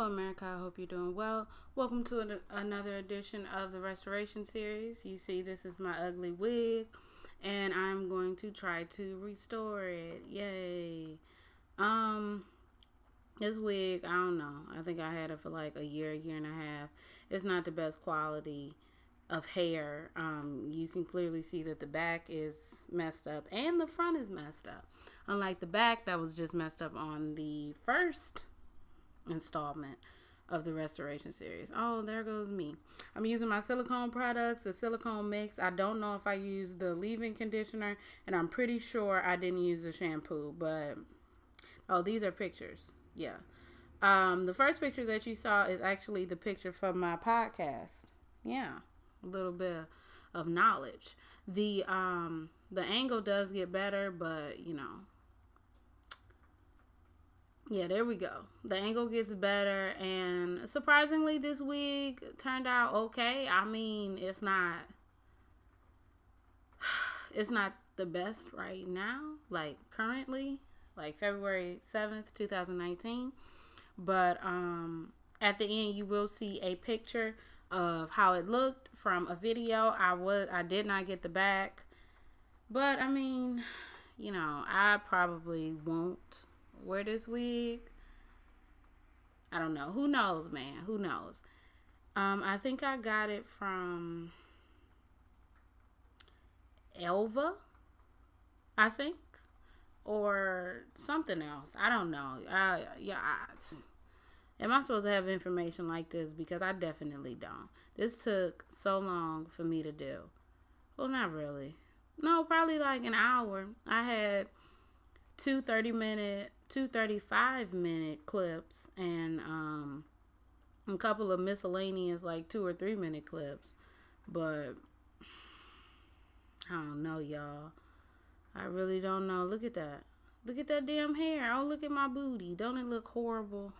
Hello, America. I hope you're doing well. Welcome to another edition of the Restoration Series. You see, this is my ugly wig, and I'm going to try to restore it. Yay! This wig, I don't know. I think I had it for like a year and a half. It's not the best quality of hair. You can clearly see that the back is messed up and the front is messed up. Unlike the back that was just messed up on the first installment of the restoration series. Oh, there goes me. I'm using my silicone products, the silicone mix. I don't know if I used the leave-in conditioner, and I'm pretty sure I didn't use the shampoo, but oh, these are pictures. Yeah. The first picture that you saw is actually the picture from my podcast. Yeah. A little bit of knowledge. The angle does get better, but yeah, there we go. The angle gets better, and surprisingly, this wig turned out okay. I mean, it's not the best right now, like currently, like February 7th, 2019. But at the end, you will see a picture of how it looked from a video. I did not get the back, but I mean, I probably won't wear this wig. I don't know. Who knows, man? Who knows? I think I got it from Elva, I think, or something else. I don't know. Am I supposed to have information like this? Because I definitely don't. This took so long for me to do. Well, not really. No, probably like an hour. I had two 35-minute clips and a couple of miscellaneous like 2 or 3 minute clips. But I don't know, y'all. I really don't know. Look at that. Look at that damn hair. Oh, look at my booty. Don't it look horrible?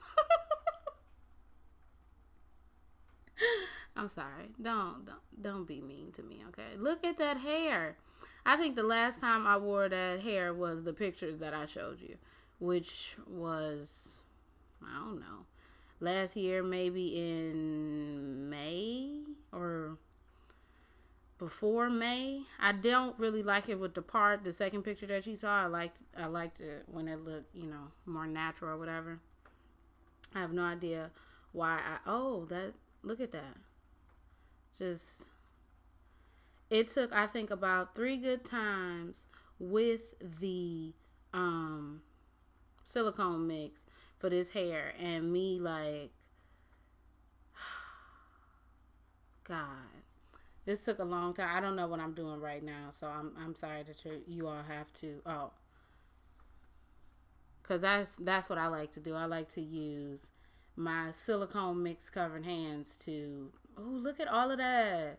I'm sorry. Don't be mean to me, okay? Look at that hair. I think the last time I wore that hair was the pictures that I showed you, which was, I don't know, last year, maybe in May or before May. I don't really like it with the second picture that you saw. I liked it when it looked, more natural or whatever. I have no idea why look at that. It took, I think, about 3 good times with the silicone mix for this hair, and me like, God, this took a long time. I don't know what I'm doing right now, so I'm sorry that you all have to. Oh, because that's what I like to do. I like to use my silicone mix covered hands to. Oh, look at all of that.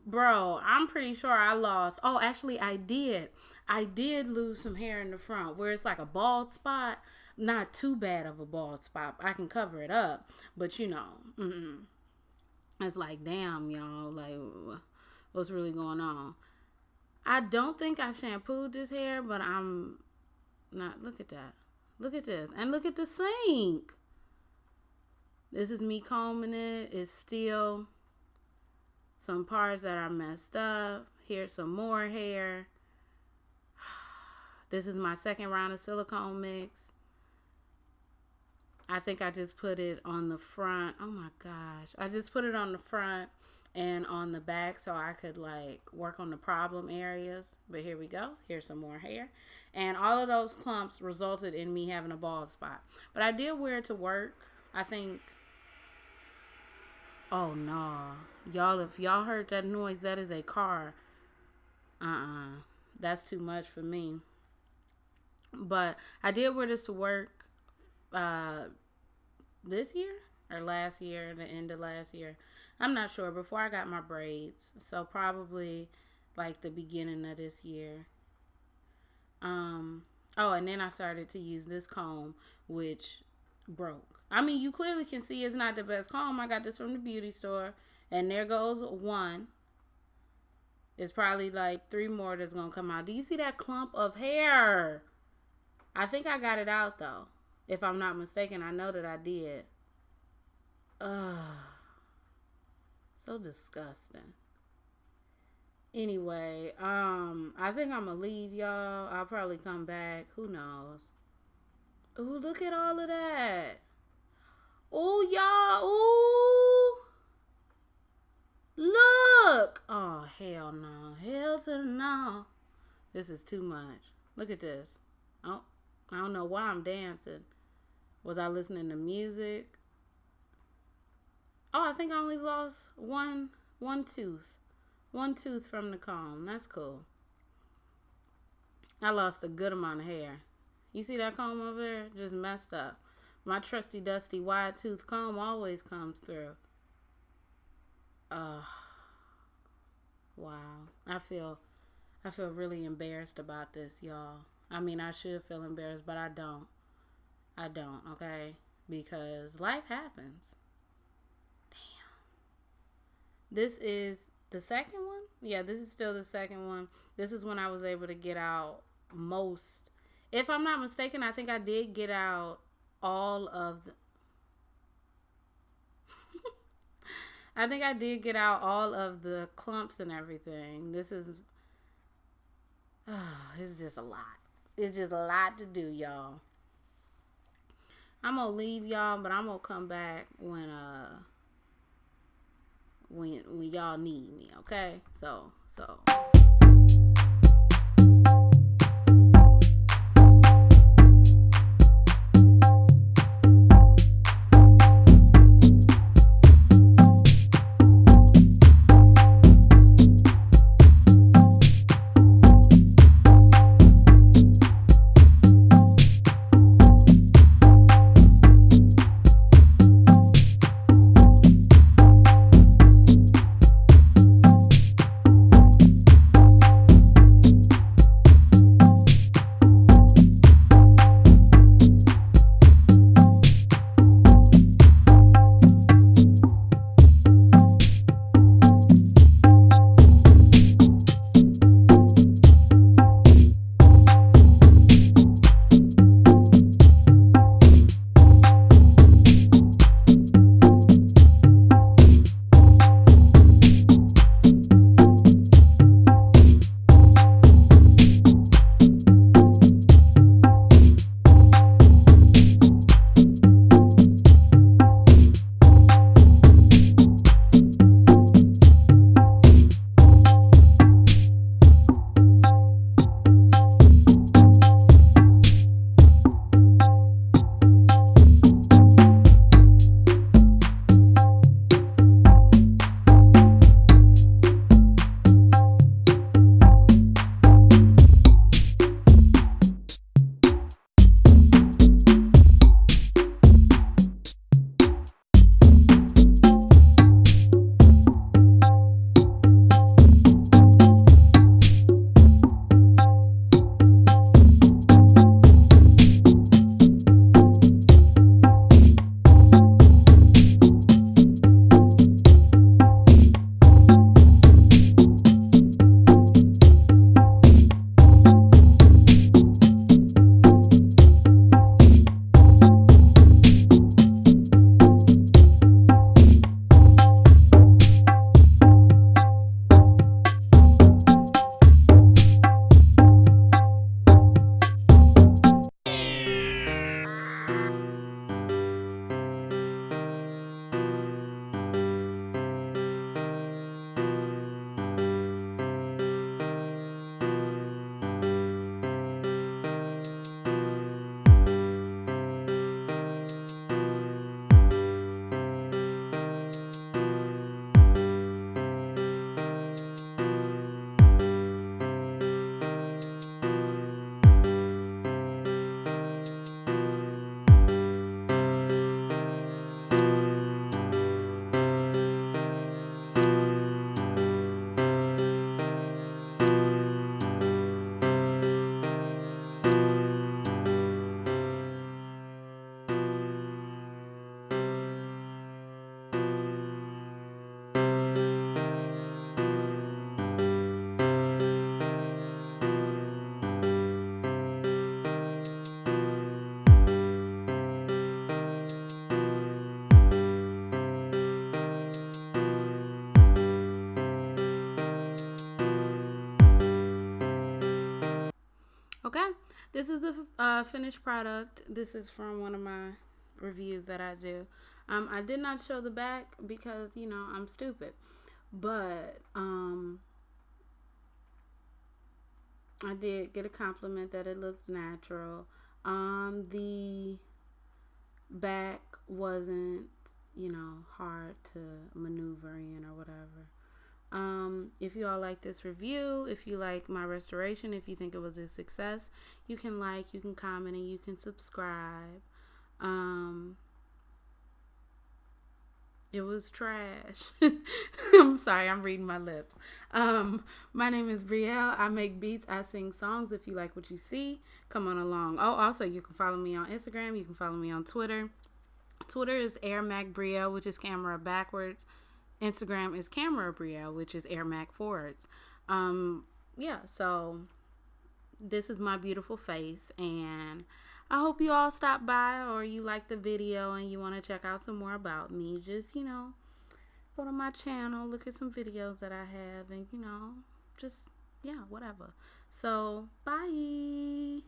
Bro, I'm pretty sure I lost. Oh, actually, I did. I did lose some hair in the front where it's like a bald spot. Not too bad of a bald spot. I can cover it up. But, it's like, damn, y'all. Like, what's really going on? I don't think I shampooed this hair, but I'm not. Look at that. Look at this. And look at the sink. This is me combing it. It's still some parts that are messed up. Here's some more hair. This is my second round of silicone mix. I think I just put it on the front. Oh my gosh. I just put it on the front and on the back so I could like work on the problem areas. But here we go. Here's some more hair. And all of those clumps resulted in me having a bald spot. But I did wear it to work. I think. Oh no. Y'all, if y'all heard that noise, that is a car. That's too much for me. But I did wear this to work this year or last year, the end of last year. I'm not sure. Before I got my braids. So probably like the beginning of this year. And then I started to use this comb, which broke. I mean, you clearly can see it's not the best comb. I got this from the beauty store. And there goes one. It's probably like 3 more that's going to come out. Do you see that clump of hair? I think I got it out, though. If I'm not mistaken, I know that I did. Ugh, so disgusting. Anyway, I think I'm gonna leave y'all. I'll probably come back. Who knows? Ooh, look at all of that. Ooh, y'all. Ooh, look. Oh, hell no. Hell to the no. This is too much. Look at this. Oh, I don't know why I'm dancing. Was I listening to music? Oh, I think I only lost one tooth. One tooth from the comb. That's cool. I lost a good amount of hair. You see that comb over there? Just messed up. My trusty dusty wide tooth comb always comes through. Wow. I feel really embarrassed about this, y'all. I mean, I should feel embarrassed, but I don't. I don't, okay? Because life happens. Damn. This is the second one? Yeah, this is still the second one. This is when I was able to get out most. If I'm not mistaken, I think I did get out all of the... I think I did get out all of the clumps and everything. This is... it's just a lot. It's just a lot to do, y'all. I'm gonna leave y'all, but I'm gonna come back when y'all need me, okay? So Okay, this is the finished product. This is from one of my reviews that I do. I did not show the back because, you know, I'm stupid. But I did get a compliment that it looked natural. The back wasn't, you know, hard to maneuver in or whatever. If you all like this review, if you like my restoration, if you think it was a success, you can like, you can comment, and you can subscribe. It was trash. I'm sorry, I'm reading my lips. My name is Brielle. I make beats, I sing songs. If you like what you see, come on along. Oh, also, you can follow me on Instagram. You can follow me on Twitter. Twitter is AirMacBrielle, which is camera backwards. Instagram is Camera Brielle, which is AirMac forwards. Yeah, so this is my beautiful face, and I hope you all stop by, or you like the video and you want to check out some more about me. Just, you know, go to my channel, look at some videos that I have, and, you know, just, yeah, whatever. So, bye.